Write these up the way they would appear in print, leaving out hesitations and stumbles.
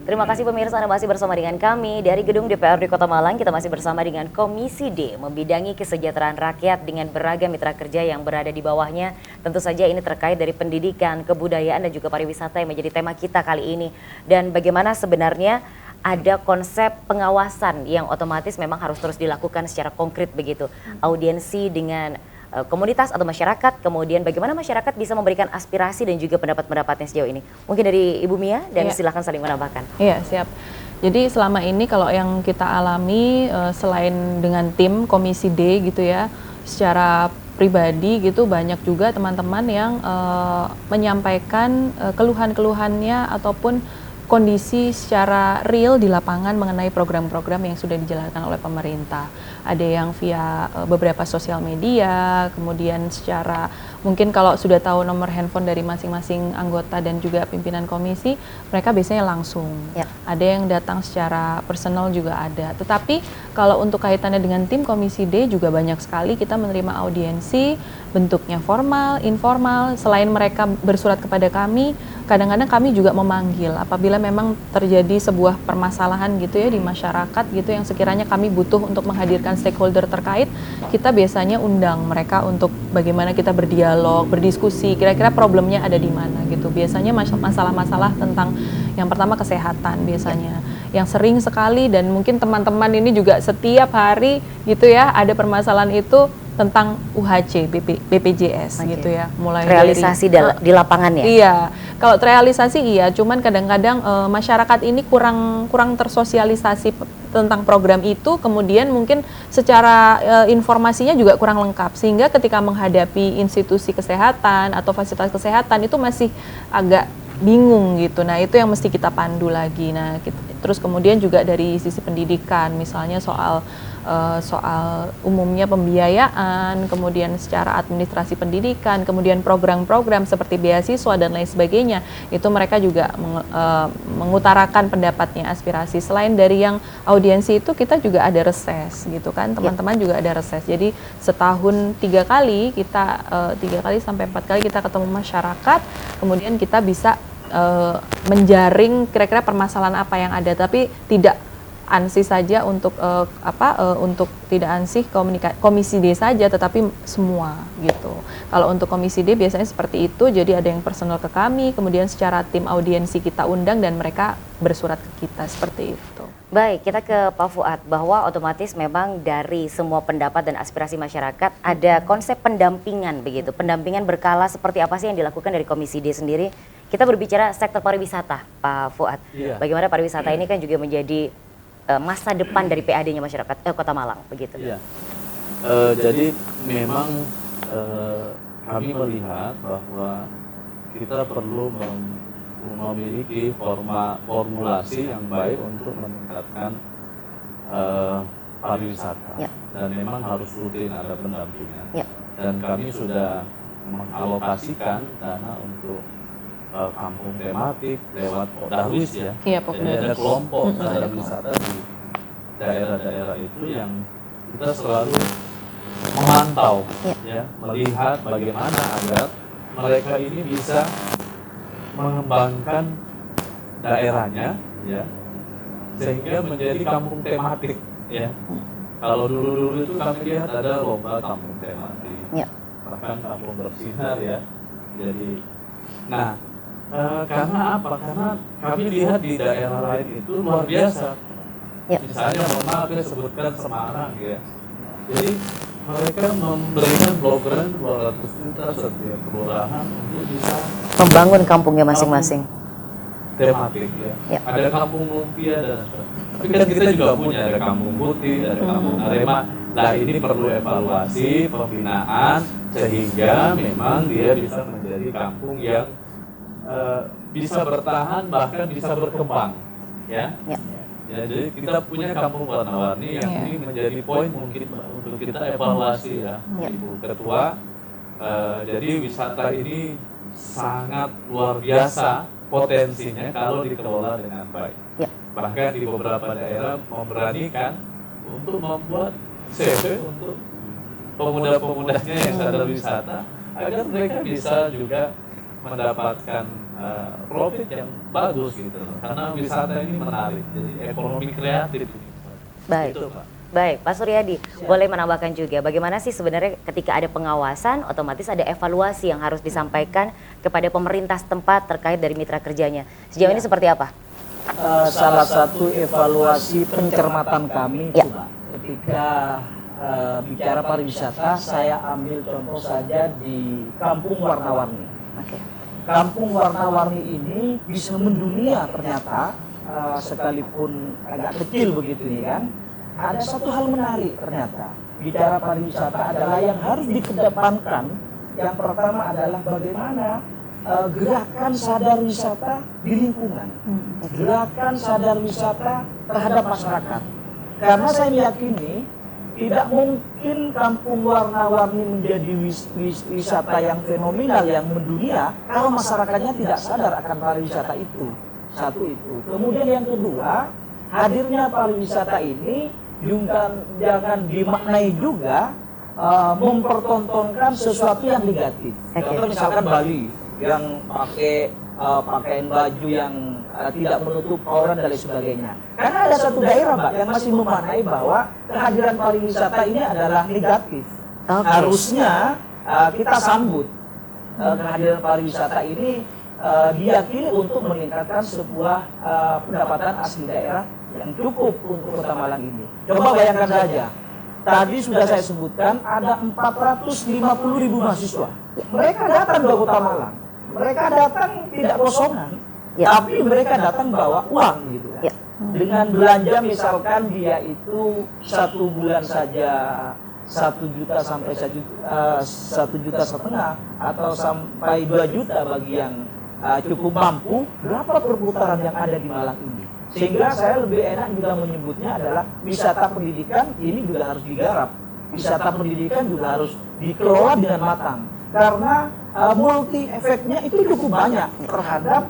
Terima kasih pemirsa, Anda masih bersama dengan kami dari Gedung DPRD Kota Malang. Kita masih bersama dengan Komisi D, membidangi kesejahteraan rakyat dengan beragam mitra kerja yang berada di bawahnya. Tentu saja ini terkait dari pendidikan, kebudayaan dan juga pariwisata yang menjadi tema kita kali ini. Dan bagaimana sebenarnya ada konsep pengawasan yang otomatis memang harus terus dilakukan secara konkret begitu. Audiensi dengan komunitas atau masyarakat, kemudian bagaimana masyarakat bisa memberikan aspirasi dan juga pendapat-pendapatnya sejauh ini. Mungkin dari Ibu Mia dan silakan saling menambahkan. Iya, siap. Jadi selama ini kalau yang kita alami selain dengan tim Komisi D gitu ya, secara pribadi gitu banyak juga teman-teman yang menyampaikan keluhan-keluhannya ataupun kondisi secara real di lapangan mengenai program-program yang sudah dijalankan oleh pemerintah. Ada yang via beberapa sosial media, kemudian secara mungkin kalau sudah tahu nomor handphone dari masing-masing anggota dan juga pimpinan komisi, mereka biasanya langsung. Ya. Ada yang datang secara personal juga ada. Tetapi kalau untuk kaitannya dengan tim Komisi D juga banyak sekali kita menerima audiensi, bentuknya formal, informal. Selain mereka bersurat kepada kami, kadang-kadang kami juga memanggil apabila memang terjadi sebuah permasalahan gitu ya di masyarakat gitu yang sekiranya kami butuh untuk menghadirkan stakeholder terkait, kita biasanya undang mereka untuk bagaimana kita berdialog, berdiskusi, kira-kira problemnya ada di mana gitu. Biasanya masalah-masalah tentang yang pertama kesehatan biasanya, yang sering sekali dan mungkin teman-teman ini juga setiap hari gitu ya ada permasalahan itu tentang UHC, BPJS gitu ya, mulai realisasi dari, di lapangan ya? Iya, kalau realisasi iya, cuman kadang-kadang masyarakat ini kurang tersosialisasi tentang program itu, kemudian mungkin secara informasinya juga kurang lengkap, sehingga ketika menghadapi institusi kesehatan atau fasilitas kesehatan itu masih agak bingung gitu. Nah itu yang mesti kita pandu lagi. Nah terus kemudian juga dari sisi pendidikan, misalnya soal umumnya pembiayaan, kemudian secara administrasi pendidikan, kemudian program-program seperti beasiswa dan lain sebagainya, itu mereka juga mengutarakan pendapatnya, aspirasi. Selain dari yang audiensi itu, kita juga ada reses gitu kan, teman-teman juga ada reses. Jadi setahun 3 kali kita 3 kali sampai 4 kali kita ketemu masyarakat, kemudian kita bisa menjaring kira-kira permasalahan apa yang ada, tapi tidak ansih saja untuk untuk tidak ansih Komisi D saja, tetapi semua gitu. Kalau untuk Komisi D biasanya seperti itu, jadi ada yang personal ke kami, kemudian secara tim audiensi kita undang dan mereka bersurat ke kita seperti itu. Baik, kita ke Pak Fuad, bahwa otomatis memang dari semua pendapat dan aspirasi masyarakat ada konsep pendampingan begitu. Pendampingan berkala seperti apa sih yang dilakukan dari Komisi D sendiri? Kita berbicara sektor pariwisata, Pak Fuad. Bagaimana pariwisata ini kan juga menjadi masa depan dari PAD-nya masyarakat Kota Malang begitu. Iya. Jadi memang kami melihat bahwa kita perlu memiliki formulasi yang baik untuk meningkatkan pariwisata, dan memang harus rutin ada pendampingan. Dan kami sudah mengalokasikan dana untuk kampung tematik lewat Darwis ya. Jadi ada kelompok sadar wisata di daerah-daerah itu yang kita selalu memantau ya, melihat bagaimana agar mereka ini bisa mengembangkan daerahnya ya, sehingga menjadi kampung tematik ya. Kalau dulu itu kami lihat ada lomba kampung tematik, bahkan kampung bersinar ya. Jadi karena apa? Karena kami lihat di daerah lain itu luar biasa. Misalnya, mohon maaf ya sebutkan Semarang ya. Jadi mereka memberikan blokeran 200 juta setiap kelurahan untuk bisa membangun kampungnya masing-masing. Tematik ya. Ada kampung lumpia dan tapi kan kita juga punya ada kampung putih, ada kampung Arema. Nah ini perlu evaluasi, pembinaan sehingga memang dia bisa menjadi kampung yang bisa bertahan bahkan bisa berkembang ya. Ya, jadi kita punya kampung warna-warni yang ini menjadi poin mungkin untuk kita evaluasi ya, Ibu Ketua. Jadi wisata ini sangat luar biasa potensinya kalau dikelola dengan baik. Bahkan di beberapa daerah memberanikan untuk membuat CV untuk pemuda-pemudanya yang sadar wisata agar mereka bisa juga mendapatkan profit yang bagus gitu loh. Karena wisata ini menarik, jadi ekonomi kreatif. Baik. Itu, Pak. Baik, Pak Suryadi, boleh menambahkan juga bagaimana sih sebenarnya ketika ada pengawasan, otomatis ada evaluasi yang harus disampaikan kepada pemerintah setempat terkait dari mitra kerjanya. Sejauh ini seperti apa? Salah satu evaluasi pencermatan kami itu, Pak, ketika bicara pariwisata, saya ambil contoh saja di Kampung Warna-Warni. Oke. Kampung Warna-Warni ini bisa mendunia ternyata, sekalipun agak kecil begitu ya kan. Ada satu hal menarik ternyata, bicara pariwisata adalah yang harus dikedepankan. Yang pertama adalah bagaimana gerakan sadar wisata di lingkungan, gerakan sadar wisata terhadap masyarakat. Karena saya meyakini tidak mungkin Kampung Warna-Warni menjadi wisata yang fenomenal, yang mendunia, kalau masyarakatnya tidak sadar akan pariwisata itu. Satu itu. Kemudian yang kedua, hadirnya pariwisata ini juga jangan dimaknai juga mempertontonkan sesuatu yang negatif. Contoh misalkan Bali yang pakai pakaian baju yang tidak menutup aurat dan lain sebagainya. Karena ada satu daerah, Mbak, yang masih memaknai bahwa kehadiran pariwisata ini adalah negatif. Harusnya kita sambut kehadiran pariwisata ini diyakini untuk meningkatkan sebuah pendapatan asli daerah yang cukup untuk Kota Malang ini. Coba bayangkan saja, tadi sudah saya sebutkan ada 450.000 mahasiswa. Mereka datang ke Kota Malang. Mereka datang tidak kosongan, tapi mereka datang bawa uang gitu kan. Dengan belanja misalkan dia itu 1 bulan saja 1 juta sampai 1,5 juta atau sampai 2 juta bagi yang cukup mampu. Berapa perputaran yang ada di Malang ini? Sehingga saya lebih enak juga menyebutnya adalah wisata pendidikan ini juga harus digarap. Wisata pendidikan juga harus dikelola dengan matang. Karena multi efeknya itu cukup banyak terhadap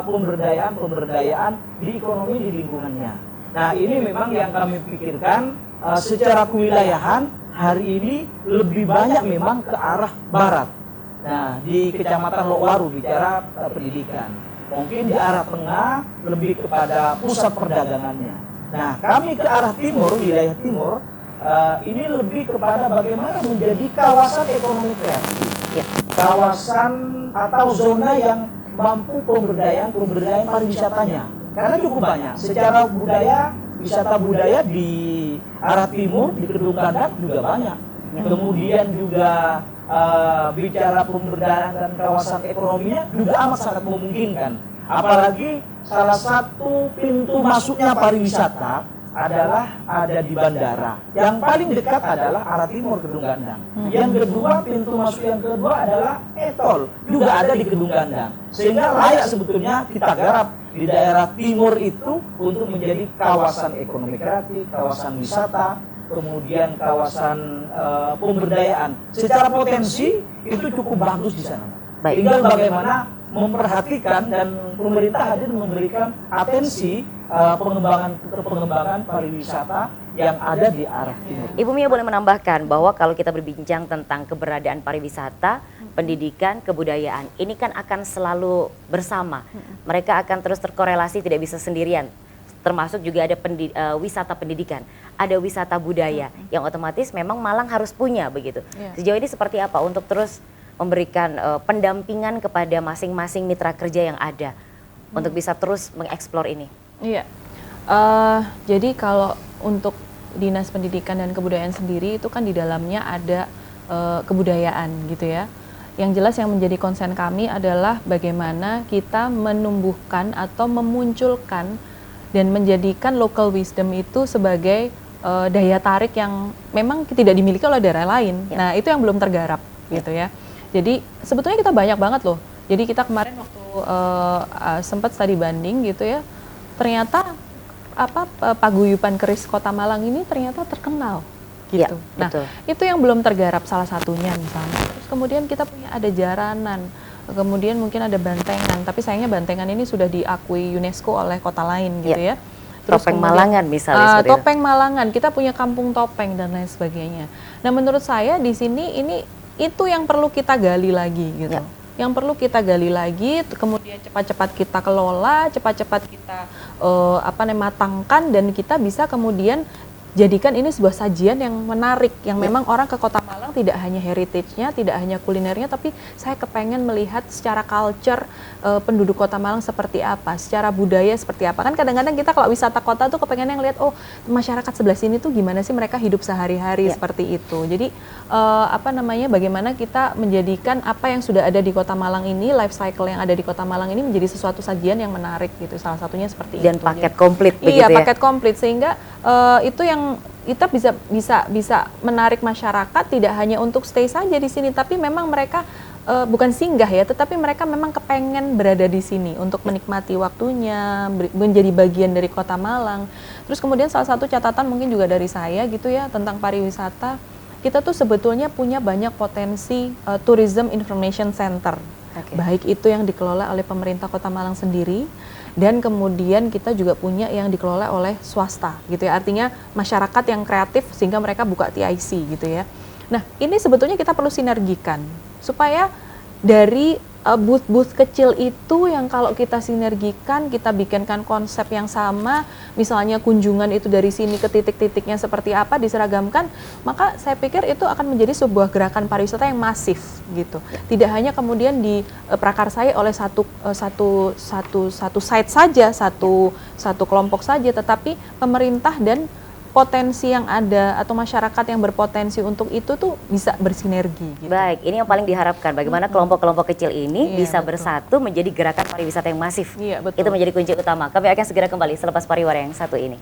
pemberdayaan di ekonomi di lingkungannya. Nah ini memang yang kami pikirkan secara kewilayahan hari ini lebih banyak memang ke arah barat. Nah di Kecamatan Lokwaru bicara pendidikan. Mungkin di arah tengah lebih kepada pusat perdagangannya. Nah kami ke arah timur, wilayah timur, ini lebih kepada bagaimana menjadi kawasan ekonomi kreatif. Kawasan atau zona yang mampu pemberdayaan pariwisatanya. Karena cukup banyak. Secara budaya, wisata budaya di arah timur, di Kedung Gandang juga banyak. Kemudian juga bicara pemberdayaan dan kawasan ekonominya juga amat sangat memungkinkan. Apalagi salah satu pintu masuknya pariwisata adalah ada di bandara. Yang paling dekat adalah arah timur Kedung Gandang. Yang kedua, pintu masuk yang kedua adalah e-tol, juga ada di Kedung Gandang. Sehingga layak sebetulnya kita garap di daerah timur itu untuk menjadi kawasan ekonomi kreatif, kawasan wisata, kemudian kawasan pemberdayaan. Secara potensi itu cukup bagus di sana. Tinggal bagaimana memperhatikan dan pemerintah hadir memberikan atensi pengembangan pariwisata yang ada di arah timur. Ibu Mia boleh menambahkan bahwa kalau kita berbincang tentang keberadaan pariwisata, pendidikan, kebudayaan, ini kan akan selalu bersama. Mereka akan terus terkorelasi, tidak bisa sendirian. Termasuk juga ada wisata pendidikan, ada wisata budaya yang otomatis memang Malang harus punya begitu. Sejauh ini seperti apa untuk terus memberikan pendampingan kepada masing-masing mitra kerja yang ada untuk bisa terus mengeksplor ini? Iya, jadi kalau untuk Dinas Pendidikan dan Kebudayaan sendiri itu kan di dalamnya ada kebudayaan gitu ya. Yang jelas yang menjadi konsen kami adalah bagaimana kita menumbuhkan atau memunculkan dan menjadikan local wisdom itu sebagai daya tarik yang memang tidak dimiliki oleh daerah lain. Nah itu yang belum tergarap gitu ya. Jadi sebetulnya kita banyak banget loh. Jadi kita kemarin waktu sempat studi banding gitu ya, ternyata paguyuban keris Kota Malang ini ternyata terkenal gitu. Nah itu yang belum tergarap salah satunya misalnya. Terus kemudian kita punya ada jaranan, kemudian mungkin ada bantengan, tapi sayangnya bantengan ini sudah diakui UNESCO oleh kota lain gitu ya. Terus topeng Malangan misalnya. Topeng Malangan, kita punya kampung topeng dan lain sebagainya. Nah menurut saya di sini itu yang perlu kita gali lagi gitu. yang perlu kita gali lagi, kemudian cepat-cepat kita kelola, cepat-cepat kita matangkan, dan kita bisa kemudian jadikan ini sebuah sajian yang menarik, yang memang orang ke Kota Malang tidak hanya heritage-nya, tidak hanya kulinernya, tapi saya kepengen melihat secara culture penduduk Kota Malang seperti apa, secara budaya seperti apa. Kan kadang-kadang kita kalau wisata kota tuh kepengen yang lihat, oh masyarakat sebelah sini tuh gimana sih mereka hidup sehari-hari seperti itu. Jadi bagaimana kita menjadikan apa yang sudah ada di Kota Malang ini, life cycle yang ada di Kota Malang ini menjadi sesuatu sajian yang menarik gitu. Salah satunya seperti dan itu. paket komplit begitu iya, ya. paket komplit, sehingga itu yang kita bisa menarik masyarakat tidak hanya untuk stay saja di sini, tapi memang mereka bukan singgah ya, tetapi mereka memang kepengen berada di sini untuk menikmati waktunya, menjadi bagian dari Kota Malang. Terus kemudian salah satu catatan mungkin juga dari saya gitu ya tentang pariwisata, kita tuh sebetulnya punya banyak potensi tourism information center. Baik itu yang dikelola oleh pemerintah Kota Malang sendiri, dan kemudian kita juga punya yang dikelola oleh swasta gitu ya, artinya masyarakat yang kreatif sehingga mereka buka TIC gitu ya. Nah ini sebetulnya kita perlu sinergikan supaya dari booth-booth kecil itu yang kalau kita sinergikan, kita bikinkan konsep yang sama, misalnya kunjungan itu dari sini ke titik-titiknya seperti apa, diseragamkan, maka saya pikir itu akan menjadi sebuah gerakan pariwisata yang masif gitu. Tidak hanya kemudian diprakarsai oleh satu site saja, satu kelompok saja, tetapi pemerintah dan potensi yang ada atau masyarakat yang berpotensi untuk itu tuh bisa bersinergi gitu. Baik, ini yang paling diharapkan, bagaimana kelompok-kelompok kecil ini bisa betul. bersatu menjadi gerakan pariwisata yang masif. Iya, betul. Itu menjadi kunci utama. Kami akan segera kembali selepas pariwara yang satu ini.